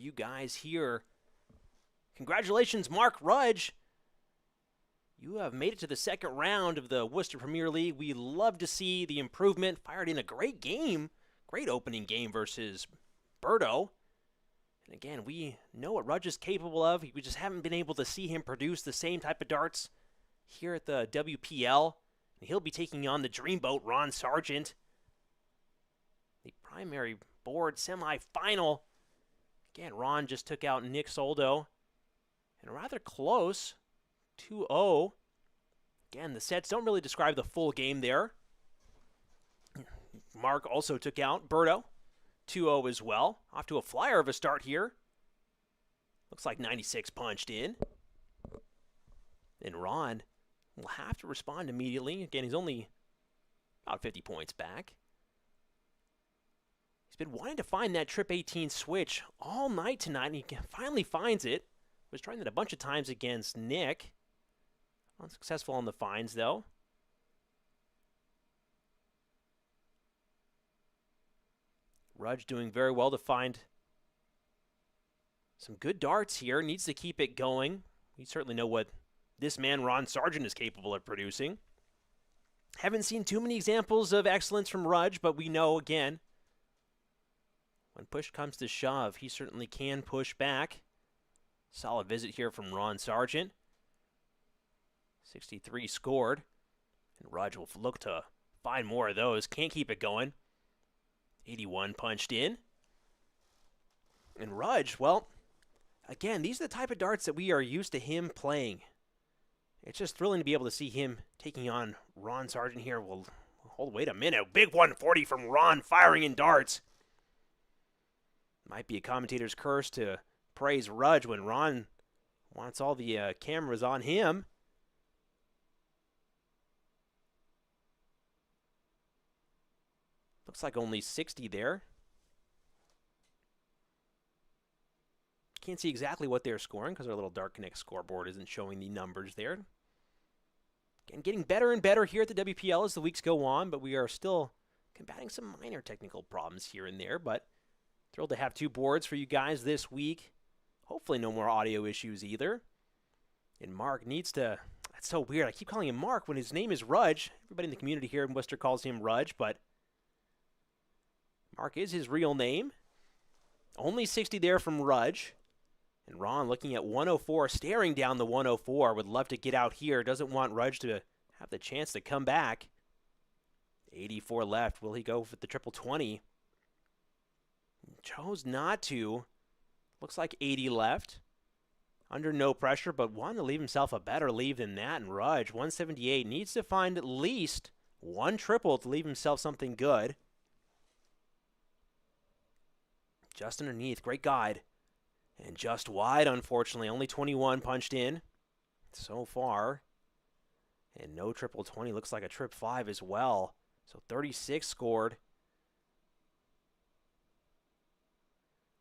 you guys here. Congratulations, Mark Rudge. You have made it to the second round of the Worcester Premier League. We love to see the improvement. Fired in a great game. Great opening game versus Roberto. And again, we know what Rudge is capable of. We just haven't been able to see him produce the same type of darts here at the WPL. And he'll be taking on the dreamboat, Ron Sargent. The primary board semifinal. Again, Ron just took out Nick Soldo. And rather close, 2-0. Again, the sets don't really describe the full game there. Mark also took out Roberto, 2-0 as well. Off to a flyer of a start here. Looks like 96 punched in. And Ron will have to respond immediately. Again, he's only about 50 points back. He's been wanting to find that trip 18 switch all night tonight, and he finally finds it. Was trying that a bunch of times against Nick. Unsuccessful on the finds, though. Rudge doing very well to find some good darts here. Needs to keep it going. We certainly know what this man, Ron Sargent, is capable of producing. Haven't seen too many examples of excellence from Rudge, but we know, again, when push comes to shove, he certainly can push back. Solid visit here from Ron Sargent. 63 scored. And Rudge will look to find more of those. Can't keep it going. 81 punched in. And Rudge, well, again, these are the type of darts that we are used to him playing. It's just thrilling to be able to see him taking on Ron Sargent here. Well, hold, wait a minute. Big 140 from Ron firing in darts. Might be a commentator's curse to praise Rudge when Ron wants all the cameras on him. Looks like only 60 there. Can't see exactly what they're scoring because our little Dark Connect scoreboard isn't showing the numbers there. Again, getting better and better here at the WPL as the weeks go on, but we are still combating some minor technical problems here and there. But thrilled to have two boards for you guys this week. Hopefully no more audio issues either. And Mark needs to... That's so weird. I keep calling him Mark when his name is Rudge. Everybody in the community here in Worcester calls him Rudge, but Mark is his real name. Only 60 there from Rudge. And Ron looking at 104, staring down the 104. Would love to get out here. Doesn't want Rudge to have the chance to come back. 84 left. Will he go for the triple 20? Chose not to. Looks like 80 left. Under no pressure, but wanted to leave himself a better leave than that. And Rudge, 178, needs to find at least one triple to leave himself something good. Just underneath. Great guide. And just wide, unfortunately. Only 21 punched in so far. And no triple 20. Looks like a trip 5 as well. So 36 scored.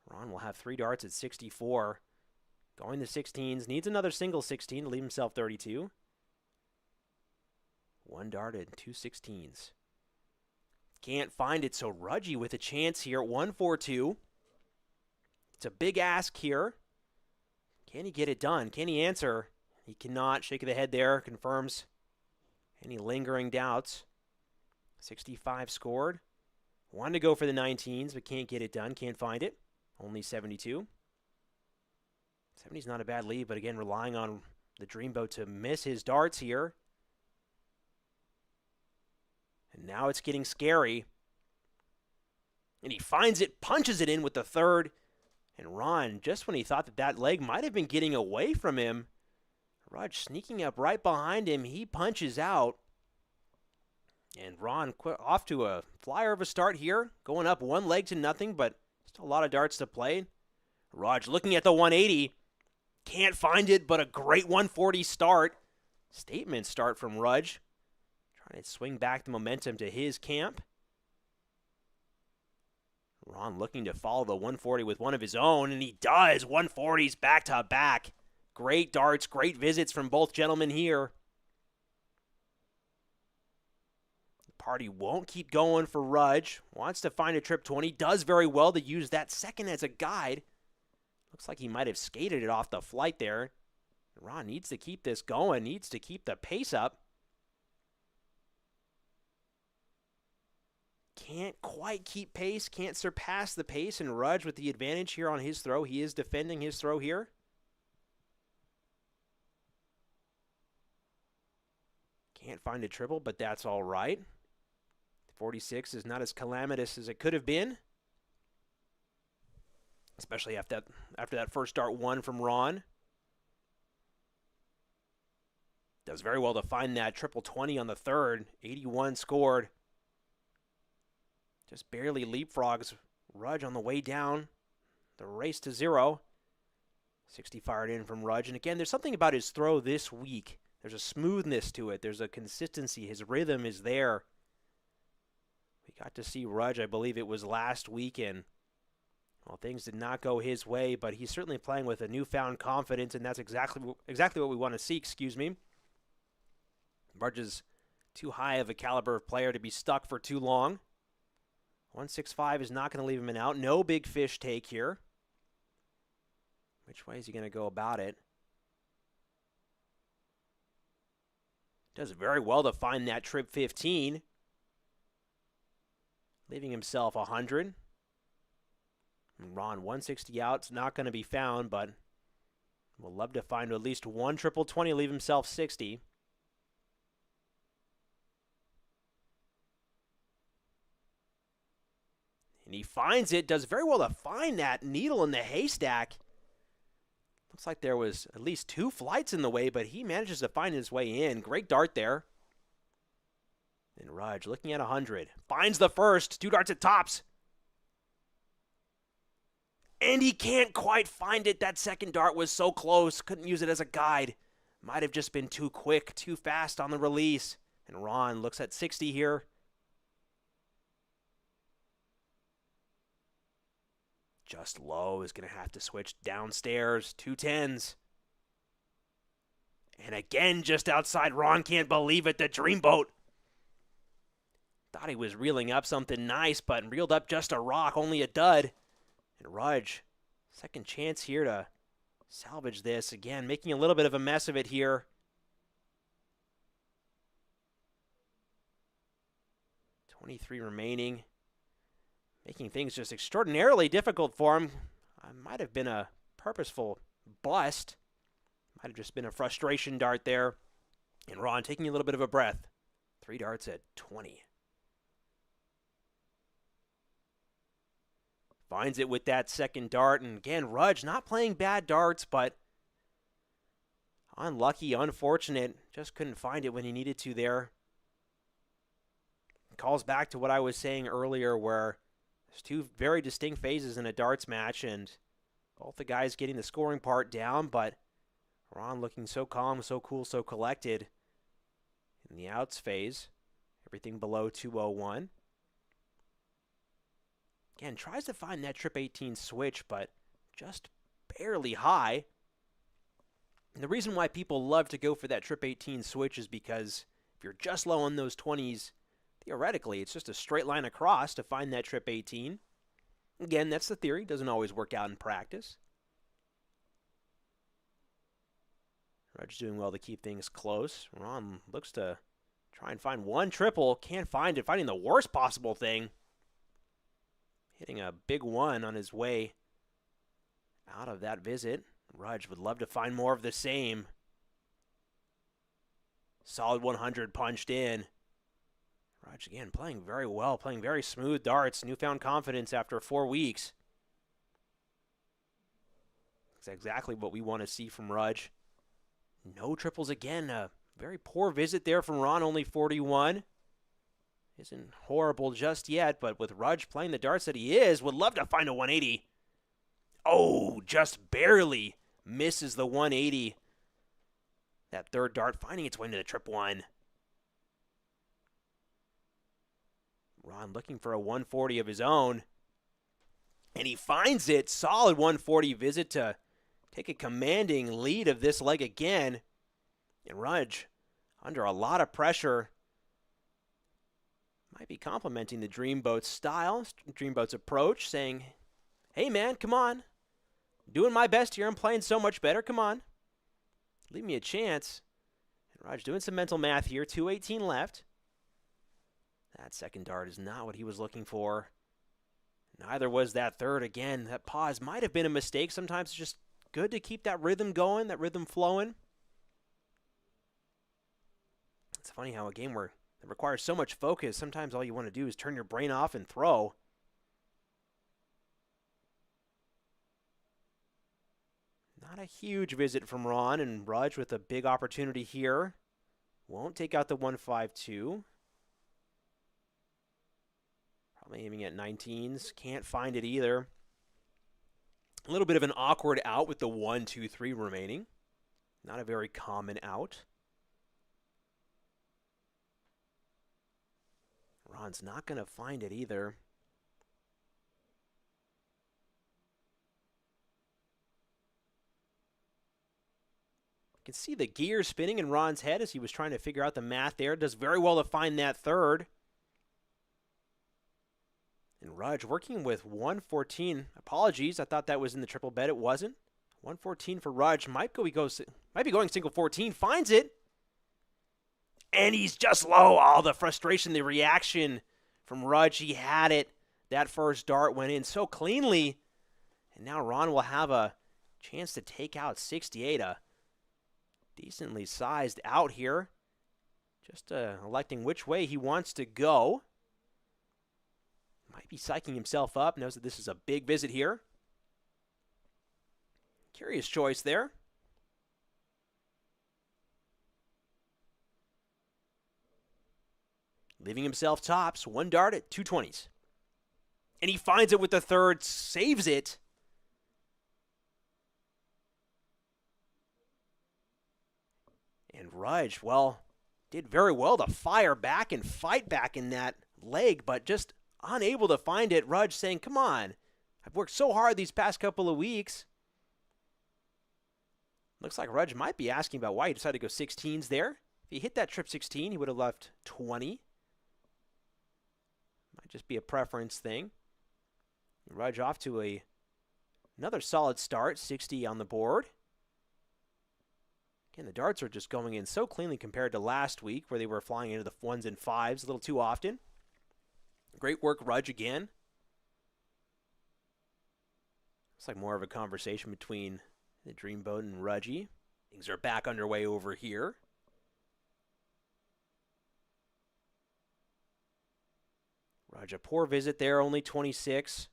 Ron will have 3 darts at 64. Going to 16s. Needs another single 16 to leave himself 32. 1 dart and 2 16s. Can't find it, so Rudgy with a chance here at 142. It's a big ask here. Can he get it done? Can he answer? He cannot. Shake of the head there. Confirms any lingering doubts. 65 scored. Wanted to go for the 19s, but can't get it done. Can't find it. Only 72. 70's not a bad lead, but again, relying on the Dreamboat to miss his darts here. And now it's getting scary. And he finds it, punches it in with the third. And Ron, just when he thought that that leg might have been getting away from him, Rudge sneaking up right behind him, he punches out. And Ron off to a flyer of a start here, going up 1 leg to nothing, but still a lot of darts to play. Rudge looking at the 180, can't find it, but a great 140 start. Statement start from Rudge, trying to swing back the momentum to his camp. Ron looking to follow the 140 with one of his own, and he does. 140s back to back. Great darts, great visits from both gentlemen here. The party won't keep going for Rudge. Wants to find a trip 20. Does very well to use that second as a guide. Looks like he might have skated it off the flight there. Ron needs to keep this going, needs to keep the pace up. Can't quite keep pace, can't surpass the pace, and Rudge with the advantage here on his throw. He is defending his throw here. Can't find a triple, but that's all right. 46 is not as calamitous as it could have been, especially after that first dart one from Ron. Does very well to find that triple 20 on the third. 81 scored. Just barely leapfrogs Rudge on the way down. The race to 0. 60 fired in from Rudge. And again, there's something about his throw this week. There's a smoothness to it. There's a consistency. His rhythm is there. We got to see Rudge, I believe it was last weekend. Well, things did not go his way, but he's certainly playing with a newfound confidence, and that's exactly what we want to see, Rudge is too high of a caliber of player to be stuck for too long. 165 is not going to leave him out. No big fish take here. Which way is he going to go about it? Does very well to find that trip 15. Leaving himself 100. And Ron 160 out. It's not going to be found, but we'll love to find at least one triple 20, leave himself 60. And he finds it, does very well to find that needle in the haystack. Looks like there was at least 2 flights in the way, but he manages to find his way in. Great dart there. And Rudge looking at 100. Finds the first. 2 darts at tops. And he can't quite find it. That second dart was so close. Couldn't use it as a guide. Might have just been too quick, too fast on the release. And Ron looks at 60 here. Just low, is going to have to switch downstairs. 2 10s. And again, just outside. Ron can't believe it. The dreamboat. Thought he was reeling up something nice, but reeled up just a rock, only a dud. And Rudge, second chance here to salvage this. Again, making a little bit of a mess of it here. 23 remaining. Making things just extraordinarily difficult for him. Might have been a purposeful bust. Might have just been a frustration dart there. And Ron taking a little bit of a breath. 3 darts at 20. Finds it with that second dart. And again, Rudge not playing bad darts, but unlucky, unfortunate. Just couldn't find it when he needed to there. Calls back to what I was saying earlier, where there's 2 very distinct phases in a darts match, and both the guys getting the scoring part down, but Ron looking so calm, so cool, so collected in the outs phase. Everything below 201. Again, tries to find that trip 18 switch, but just barely high. And the reason why people love to go for that trip 18 switch is because if you're just low on those 20s, theoretically, it's just a straight line across to find that trip 18. Again, that's the theory. Doesn't always work out in practice. Rudge doing well to keep things close. Ron looks to try and find one triple. Can't find it. Finding the worst possible thing. Hitting a big one on his way out of that visit. Rudge would love to find more of the same. Solid 100 punched in. Rudge again playing very well, playing very smooth darts. Newfound confidence after 4 weeks. That's exactly what we want to see from Rudge. No triples again. A very poor visit there from Ron, only 41. Isn't horrible just yet, but with Rudge playing the darts that he is, would love to find a 180. Oh, just barely misses the 180. That third dart finding its way into the trip 1. Ron looking for a 140 of his own. And he finds it. Solid 140 visit to take a commanding lead of this leg again. And Rudge, under a lot of pressure, might be complimenting the Dreamboat's style, Dreamboat's approach, saying, hey man, come on. Doing my best here. I'm playing so much better. Come on. Leave me a chance. And Rudge doing some mental math here. 2:18 left. That second dart is not what he was looking for. Neither was that third. Again, that pause might have been a mistake. Sometimes it's just good to keep that rhythm going, that rhythm flowing. It's funny how a game where it requires so much focus, sometimes all you want to do is turn your brain off and throw. Not a huge visit from Ron, and Rudge with a big opportunity here. Won't take out the 1-5-2. Probably aiming at 19s. Can't find it either. A little bit of an awkward out with the 1-2-3 remaining. Not a very common out. Ron's not going to find it either. You can see the gears spinning in Ron's head as he was trying to figure out the math there. Does very well to find that third. And Rudge working with 114. Apologies, I thought that was in the triple bet. It wasn't. 114 for Rudge. Might be going single 14. Finds it. And he's just low. Oh, the frustration, the reaction from Rudge. He had it. That first dart went in so cleanly. And now Ron will have a chance to take out 68. A decently sized out here. Just electing which way he wants to go. Might be psyching himself up. Knows that this is a big visit here. Curious choice there. Leaving himself tops. One dart at 220s. And he finds it with the third. Saves it. And Rudge, well, did very well to fire back and fight back in that leg, but just unable to find it. Rudge saying, come on. I've worked so hard these past couple of weeks. Looks like Rudge might be asking about why he decided to go 16s there. If he hit that trip 16, he would have left 20. Might just be a preference thing. Rudge off to another solid start, 60 on the board. Again, the darts are just going in so cleanly compared to last week where they were flying into the 1s and 5s a little too often. Great work, Rudge, again. Looks like more of a conversation between the Dreamboat and Rudgy. Things are back underway over here. Rudge, a poor visit there, only 26.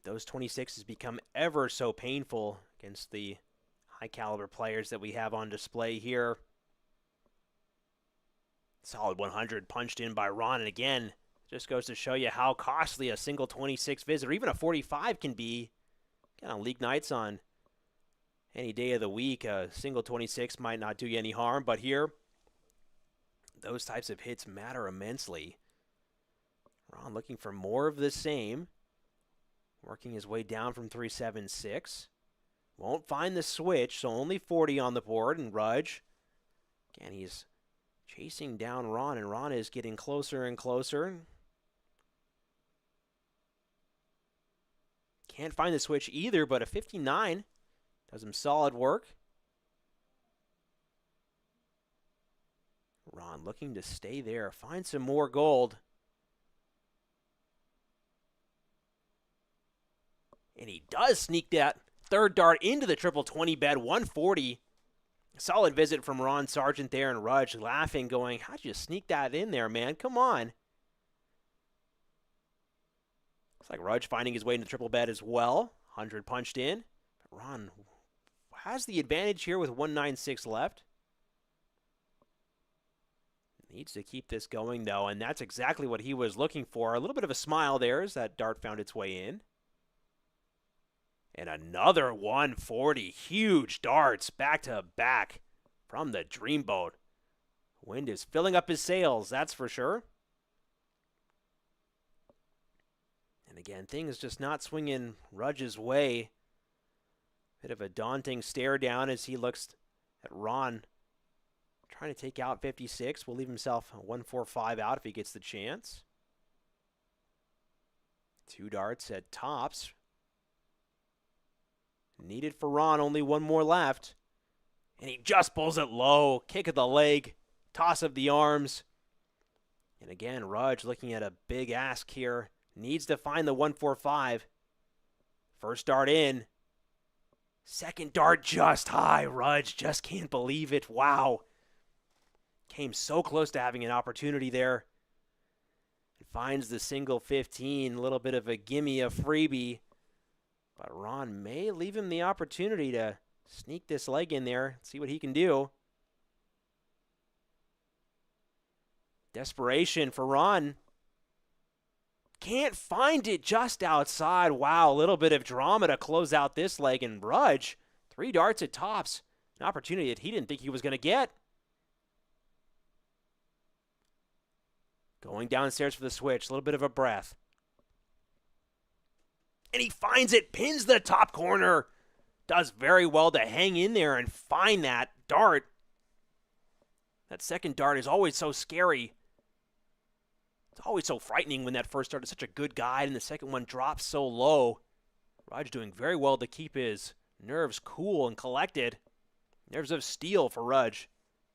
Those 26s become ever so painful against the high-caliber players that we have on display here. Solid 100 punched in by Ron, and again, just goes to show you how costly a single 26 visit, or even a 45 can be. Again, on league nights on any day of the week, a single 26 might not do you any harm, but here, those types of hits matter immensely. Ron looking for more of the same, working his way down from 376. Won't find the switch, so only 40 on the board, and Rudge, again, he's chasing down Ron, and Ron is getting closer and closer. Can't find the switch either, but a 59 does him solid work. Ron looking to stay there, find some more gold. And he does sneak that third dart into the triple 20 bed, 140. Solid visit from Ron Sargent there, and Rudge laughing, going, how'd you sneak that in there, man? Come on. Looks like Rudge finding his way into the triple bed as well. 100 punched in. But Ron has the advantage here with 196 left. Needs to keep this going, though, and that's exactly what he was looking for. A little bit of a smile there as that dart found its way in. And another 140. Huge darts back to back from the Dreamboat. Wind is filling up his sails, that's for sure. And again, things just not swinging Rudge's way. Bit of a daunting stare down as he looks at Ron trying to take out 56. Will leave himself a 145 out if he gets the chance. Two darts at tops. Needed for Ron, only one more left. And he just pulls it low. Kick of the leg, toss of the arms. And again, Rudge looking at a big ask here. Needs to find the 145. First dart in. Second dart just high. Rudge just can't believe it. Wow. Came so close to having an opportunity there. Finds the single 15. A little bit of a gimme, a freebie. But Ron may leave him the opportunity to sneak this leg in there, see what he can do. Desperation for Ron. Can't find it, just outside. Wow, a little bit of drama to close out this leg. And Rudge, 3 darts at tops. An opportunity that he didn't think he was going to get. Going downstairs for the switch, a little bit of a breath. And he finds it, pins the top corner. Does very well to hang in there and find that dart. That second dart is always so scary. It's always so frightening when that first dart is such a good guide and the second one drops so low. Rudge doing very well to keep his nerves cool and collected. Nerves of steel for Rudge.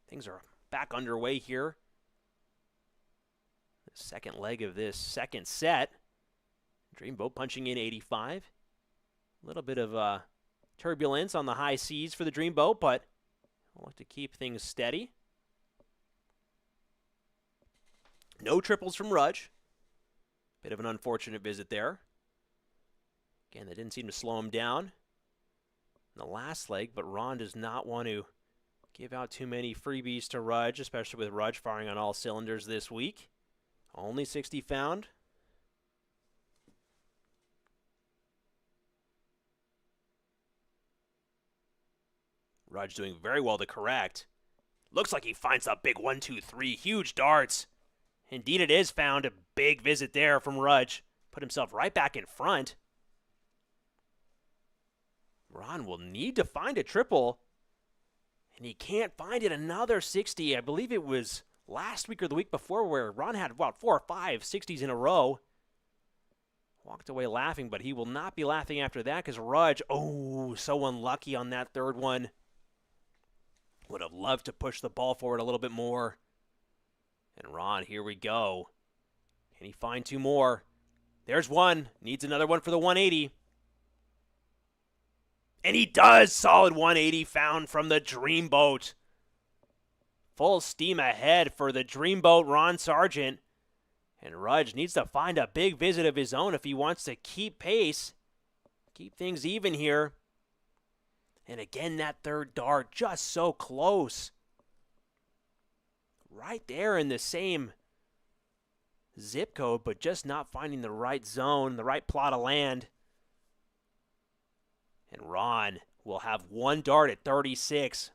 Things are back underway here. The second leg of this second set. Dreamboat punching in 85. A little bit of turbulence on the high seas for the Dreamboat, but we'll look to keep things steady. No triples from Rudge. Bit of an unfortunate visit there. Again, that didn't seem to slow him down in the last leg, but Ron does not want to give out too many freebies to Rudge, especially with Rudge firing on all cylinders this week. Only 60 found. Rudge doing very well to correct. Looks like he finds a big 1, 2, 3. Huge darts. Indeed it is found. A big visit there from Rudge. Put himself right back in front. Ron will need to find a triple. And he can't find it. Another 60. I believe it was last week or the week before where Ron had about 4 or 5 60s in a row. Walked away laughing, but he will not be laughing after that because Rudge, so unlucky on that third one. Would have loved to push the ball forward a little bit more. And Ron, here we go. Can he find 2 more? There's one. Needs another one for the 180. And he does. Solid 180 found from the Dreamboat. Full steam ahead for the Dreamboat, Ron Sargent. And Rudge needs to find a big visit of his own if he wants to keep pace. Keep things even here. And again, that third dart just so close. Right there in the same zip code, but just not finding the right zone, the right plot of land. And Ron will have 1 dart at 36.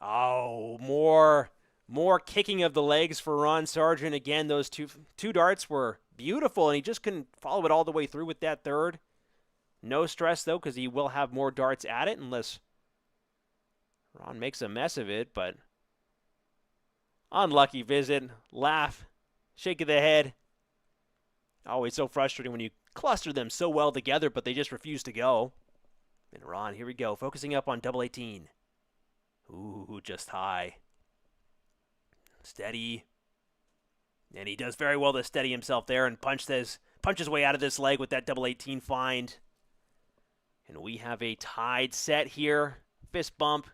Oh, more kicking of the legs for Ron Sargent. Again, those two darts were beautiful, and he just couldn't follow it all the way through with that third. No stress, though, because he will have more darts at it unless Ron makes a mess of it, but unlucky visit. Laugh. Shake of the head. Always so frustrating when you cluster them so well together, but they just refuse to go. And Ron, here we go, focusing up on double 18. Ooh, just high. Steady. And he does very well to steady himself there and punch his way out of this leg with that double 18 find. And we have a tied set here. Fist bump.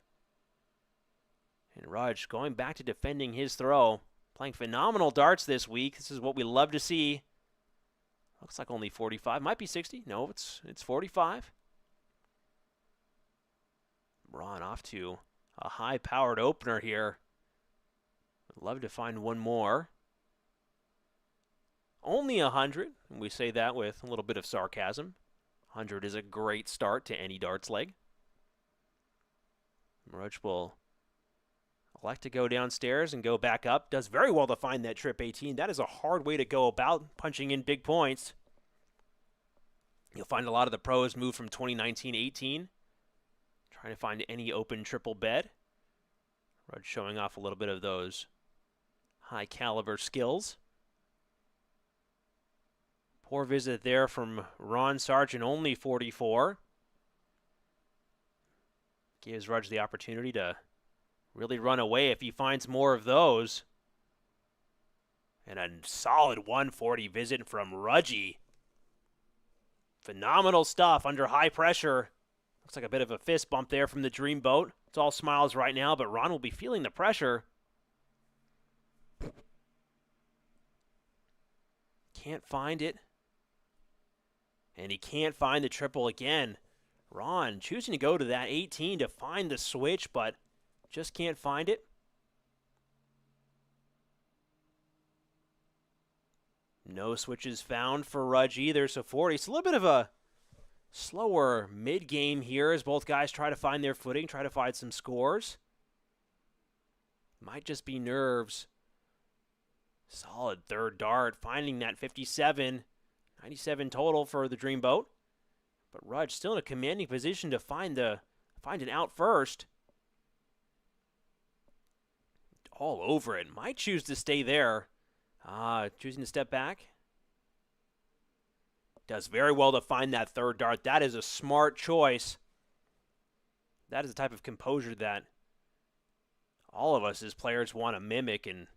And Rudge going back to defending his throw. Playing phenomenal darts this week. This is what we love to see. Looks like only 45. Might be 60. No, it's 45. Ron off to a high-powered opener here. Would love to find one more. Only 100. And we say that with a little bit of sarcasm. 100 is a great start to any darts leg. Rudge will elect to go downstairs and go back up. Does very well to find that trip 18. That is a hard way to go about punching in big points. You'll find a lot of the pros move from 2019-18. Trying to find any open triple bed. Rudge showing off a little bit of those high caliber skills. Poor visit there from Ron Sargent, only 44. Gives Rudge the opportunity to really run away if he finds more of those. And a solid 140 visit from Rudge. Phenomenal stuff under high pressure. Looks like a bit of a fist bump there from the Dreamboat. It's all smiles right now, but Ron will be feeling the pressure. Can't find it. And he can't find the triple again. Ron choosing to go to that 18 to find the switch, but just can't find it. No switches found for Rudge either, so 40. It's a little bit of a slower mid-game here as both guys try to find their footing, try to find some scores. Might just be nerves. Solid third dart, finding that 57. 97 total for the Dreamboat. But Rudge still in a commanding position to find an out first. All over it. Might choose to stay there. Choosing to step back. Does very well to find that third dart. That is a smart choice. That is the type of composure that all of us as players want to mimic, and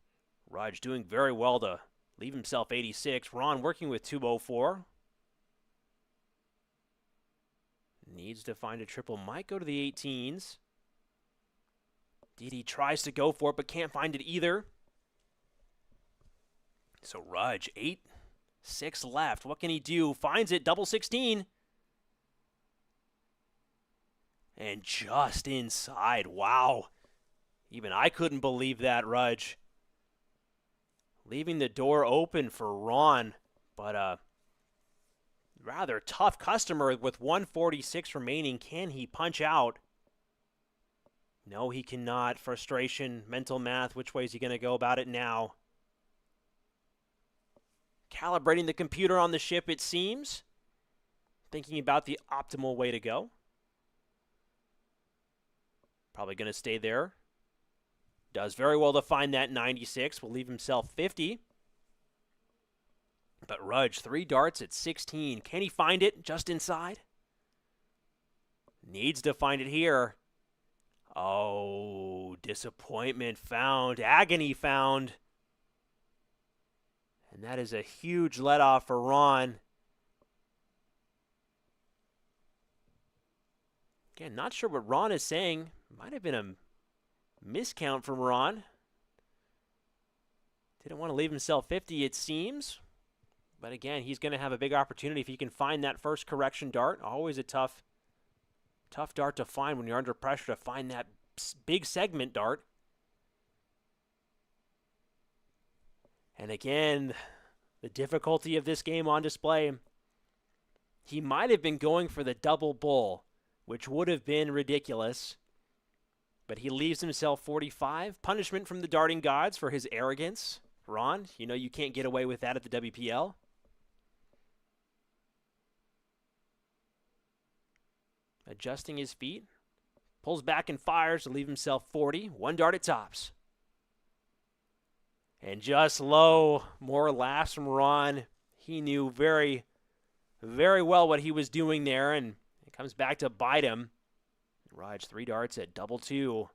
Rudge doing very well to leave himself 86. Ron working with 204. Needs to find a triple. Might go to the 18s. Didi tries to go for it, but can't find it either. So Rudge, 8-6 left. What can he do? Finds it, double 16. And just inside. Wow. Even I couldn't believe that, Rudge. Leaving the door open for Ron, but a rather tough customer with 146 remaining. Can he punch out? No, he cannot. Frustration, mental math. Which way is he going to go about it now? Calibrating the computer on the ship, it seems. Thinking about the optimal way to go. Probably going to stay there. Does very well to find that 96. Will leave himself 50. But Rudge, 3 darts at 16. Can he find it just inside? Needs to find it here. Oh, disappointment found. Agony found. And that is a huge let-off for Ron. Again, not sure what Ron is saying. Might have been a miscount from Ron. Didn't want to leave himself 50, it seems. But again, he's going to have a big opportunity if he can find that first correction dart. Always a tough dart to find when you're under pressure, to find that big segment dart. And again, the difficulty of this game on display. He might have been going for the double bull, which would have been ridiculous. But he leaves himself 45. Punishment from the darting gods for his arrogance. Ron, you know you can't get away with that at the WPL. Adjusting his feet. Pulls back and fires to leave himself 40. 1 dart at tops. And just low, more laughs from Ron. He knew very, very well what he was doing there, and it comes back to bite him. Rudge, 3 darts at double 2.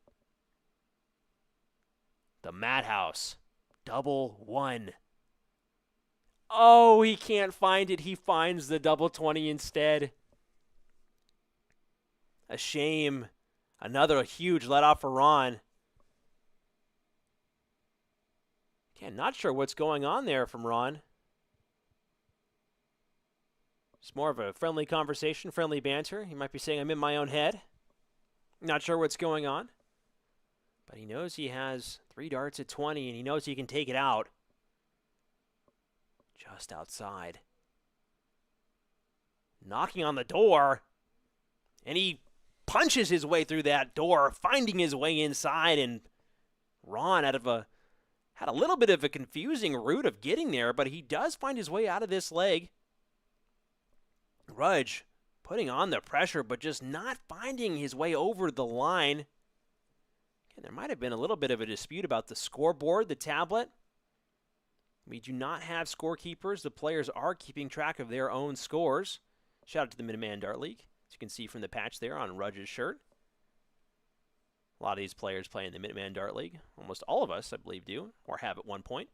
The Madhouse, double 1. Oh, he can't find it. He finds the double 20 instead. A shame. Another huge let-off for Ron. Again, not sure what's going on there from Ron. It's more of a friendly conversation, friendly banter. He might be saying, I'm in my own head. Not sure what's going on. But he knows he has 3 darts at 20, and he knows he can take it out. Just outside. Knocking on the door. And he punches his way through that door, finding his way inside, and Ron had a little bit of a confusing route of getting there, but he does find his way out of this leg. Rudge putting on the pressure, but just not finding his way over the line. And there might have been a little bit of a dispute about the scoreboard, the tablet. We do not have scorekeepers. The players are keeping track of their own scores. Shout out to the Minuteman Dart League. As you can see from the patch there on Rudge's shirt. A lot of these players play in the Minuteman Dart League. Almost all of us, I believe, do, or have at one point.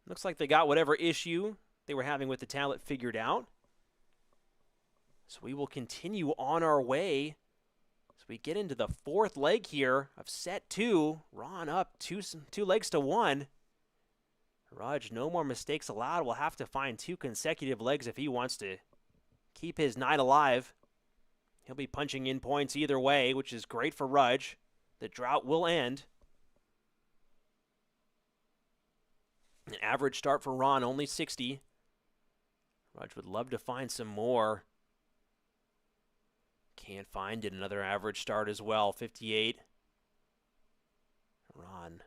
Looks like they got whatever issue they were having with the tablet figured out. So we will continue on our way as we get into the fourth leg here of set 2. Ron up two legs to 1. Rudge, no more mistakes allowed. Will have to find 2 consecutive legs if he wants to keep his night alive. He'll be punching in points either way, which is great for Rudge. The drought will end. An average start for Ron, only 60. Rudge would love to find some more. Can't find it. Another average start as well, 58. Ron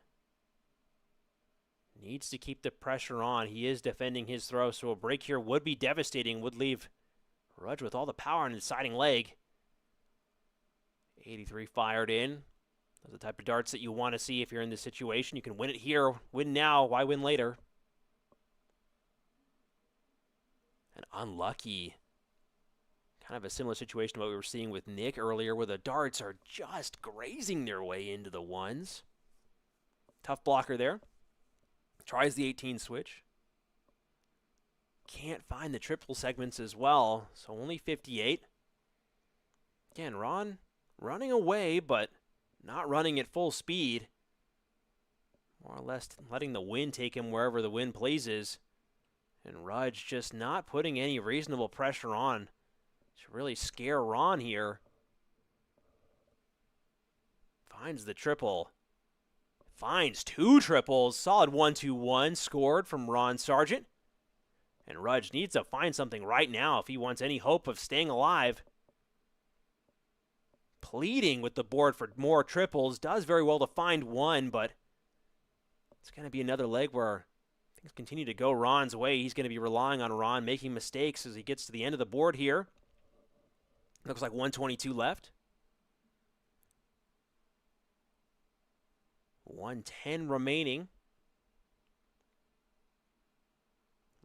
needs to keep the pressure on. He is defending his throw, so a break here would be devastating. Would leave Rudge with all the power on the deciding leg. 83 fired in. Those are the type of darts that you want to see if you're in this situation. You can win it here. Win now. Why win later? And unlucky. Kind of a similar situation to what we were seeing with Nick earlier, where the darts are just grazing their way into the ones. Tough blocker there. Tries the 18 switch. Can't find the triple segments as well, so only 58. Again, Ron running away, but not running at full speed. More or less letting the wind take him wherever the wind pleases. And Rudge just not putting any reasonable pressure on to really scare Ron here. Finds the triple. Finds 2 triples. Solid 1-2-1 scored from Ron Sargent. And Rudge needs to find something right now if he wants any hope of staying alive. Pleading with the board for more triples. Does very well to find 1, but it's going to be another leg where things continue to go Ron's way. He's going to be relying on Ron making mistakes as he gets to the end of the board here. Looks like 122 left. 110 remaining.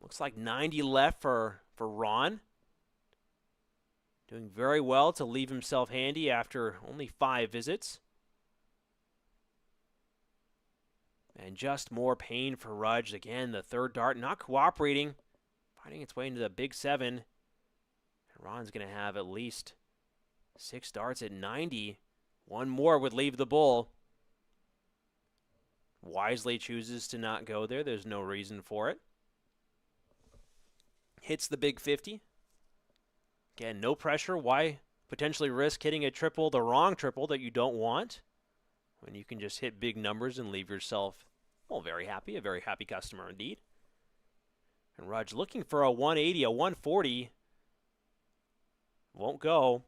Looks like 90 left for Ron. Doing very well to leave himself handy after only 5 visits. And just more pain for Rudge. Again, the third dart not cooperating. Finding its way into the big 7. And Ron's going to have at least 6 darts at 90. 1 more would leave the bull. Wisely chooses to not go there. There's no reason for it. Hits the big 50. Again, no pressure. Why potentially risk hitting a triple, the wrong triple that you don't want, when you can just hit big numbers and leave yourself, well, very happy. A very happy customer indeed. And Rudge looking for a 180, a 140. Won't go.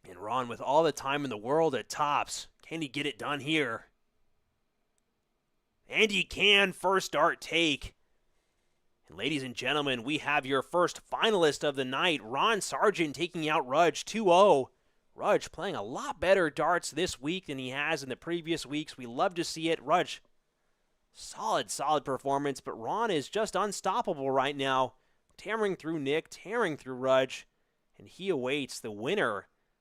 And Ron with all the time in the world at tops. Can he get it done here? And he can. First dart take. And ladies and gentlemen, we have your first finalist of the night, Ron Sargent taking out Rudge 2-0. Rudge playing a lot better darts this week than he has in the previous weeks. We love to see it. Rudge, solid performance, but Ron is just unstoppable right now. Tearing through Nick, tearing through Rudge, and he awaits the winner